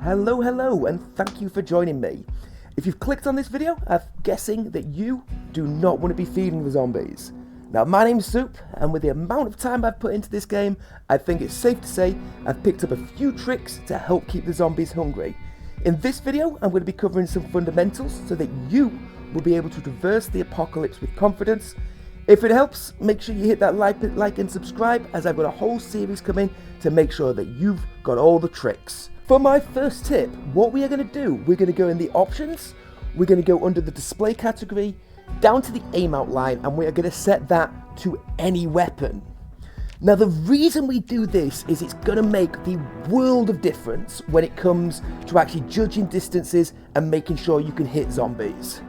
Hello, and thank you for joining me. If you've clicked on this video, I'm guessing that you do not want to be feeding the zombies. Now, my name's Soup, and with the amount of time I've put into this game, I think it's safe to say I've picked up a few tricks to help keep the zombies hungry. In this video, I'm going to be covering some fundamentals so that you will be able to traverse the apocalypse with confidence. If it helps, make sure you hit that like and subscribe, as I've got a whole series coming to make sure that you've got all the tricks. For my first tip, what we are going to do, we're going to go in the options, we're going to go under the display category, down to the aim outline, and we are going to set that to any weapon. Now, the reason we do this is it's going to make the world of difference when it comes to actually judging distances and making sure you can hit zombies.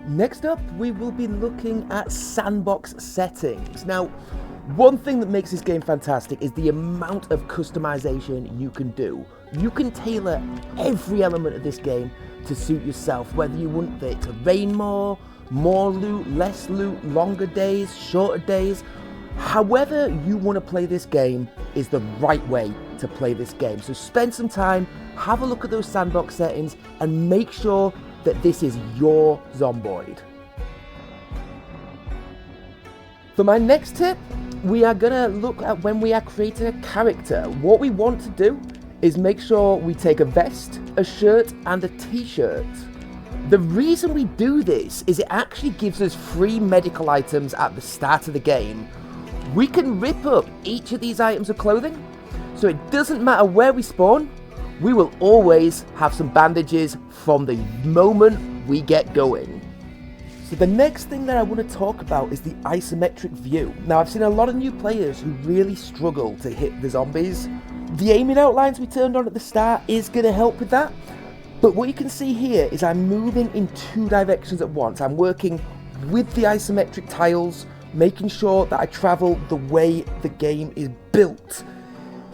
Next up, we will be looking at Sandbox settings. Now, one thing that makes this game fantastic is the amount of customization you can do. You can tailor every element of this game to suit yourself, whether you want it to rain more loot, less loot, longer days, shorter days. However you want to play this game is the right way to play this game. So spend some time, have a look at those Sandbox settings, and make sure that this is your Zomboid. For my next tip, we are going to look at when we are creating a character. What we want to do is make sure we take a vest, a shirt, and a t-shirt. The reason we do this is it actually gives us free medical items at the start of the game. We can rip up each of these items of clothing, so it doesn't matter where we spawn, we will always have some bandages from the moment we get going. So the next thing that I want to talk about is the isometric view. Now, I've seen a lot of new players who really struggle to hit the zombies. The aiming outlines we turned on at the start is going to help with that. But what you can see here is I'm moving in two directions at once. I'm working with the isometric tiles, making sure that I travel the way the game is built.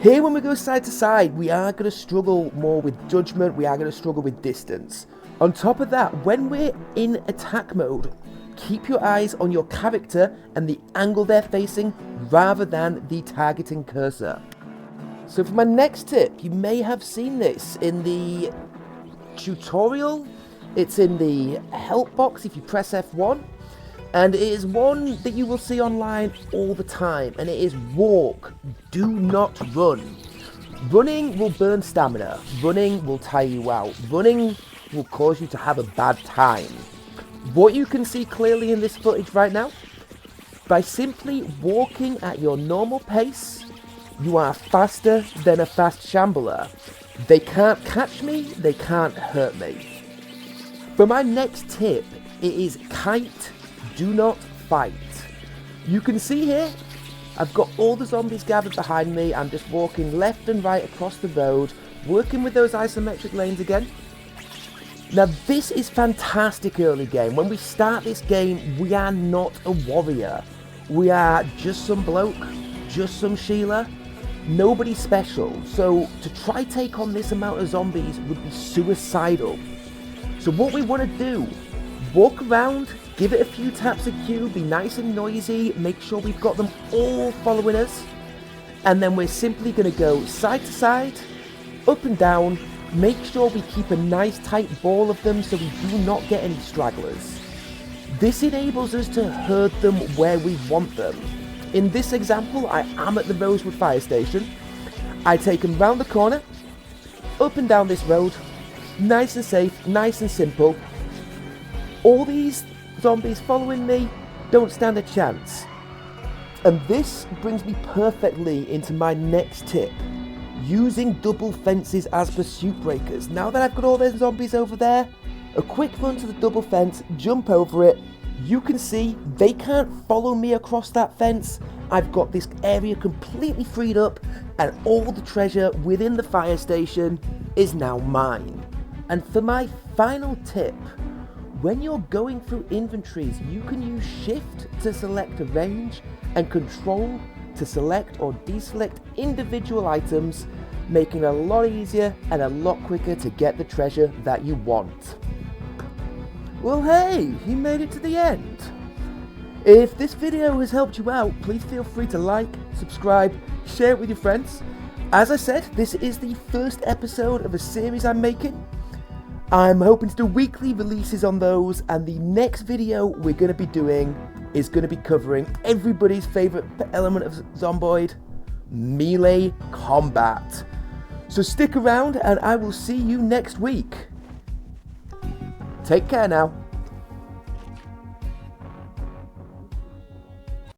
Here, when we go side to side, we are going to struggle more with judgment, we are going to struggle with distance. On top of that, when we're in attack mode, keep your eyes on your character and the angle they're facing rather than the targeting cursor. So for my next tip, you may have seen this in the tutorial, it's in the help box if you press F1. And it is one that you will see online all the time, and it is walk, do not run. Running will burn stamina, running will tire you out, running will cause you to have a bad time. What you can see clearly in this footage right now, by simply walking at your normal pace, you are faster than a fast shambler. They can't catch me, they can't hurt me. For my next tip, it is kite. Do not fight. You can see here, I've got all the zombies gathered behind me. I'm just walking left and right across the road, working with those isometric lanes again. Now, this is fantastic early game. When we start this game, we are not a warrior. We are just some bloke, just some Sheila, nobody special. So to try take on this amount of zombies would be suicidal. So what we want to do, walk around, give it a few taps of Q, be nice and noisy, make sure we've got them all following us, and then we're simply going to go side to side, up and down, make sure we keep a nice tight ball of them so we do not get any stragglers. This enables us to herd them where we want them. In this example, I am at the Rosewood fire station. I take them round the corner, up and down this road, nice and safe, nice and simple. All these zombies following me don't stand a chance. And this brings me perfectly into my next tip, using double fences as pursuit breakers. Now that I've got all those zombies over there, a quick run to the double fence, jump over it. You can see they can't follow me across that fence. I've got this area completely freed up, and all the treasure within the fire station is now mine. And for my final tip, when you're going through inventories, you can use Shift to select a range and Control to select or deselect individual items, making it a lot easier and a lot quicker to get the treasure that you want. Well, hey, you made it to the end. If this video has helped you out, please feel free to like, subscribe, share it with your friends. As I said, this is the first episode of a series I'm making. I'm hoping to do weekly releases on those, and the next video we're going to be doing is going to be covering everybody's favourite element of Zomboid, melee combat. So stick around and I will see you next week. Take care now.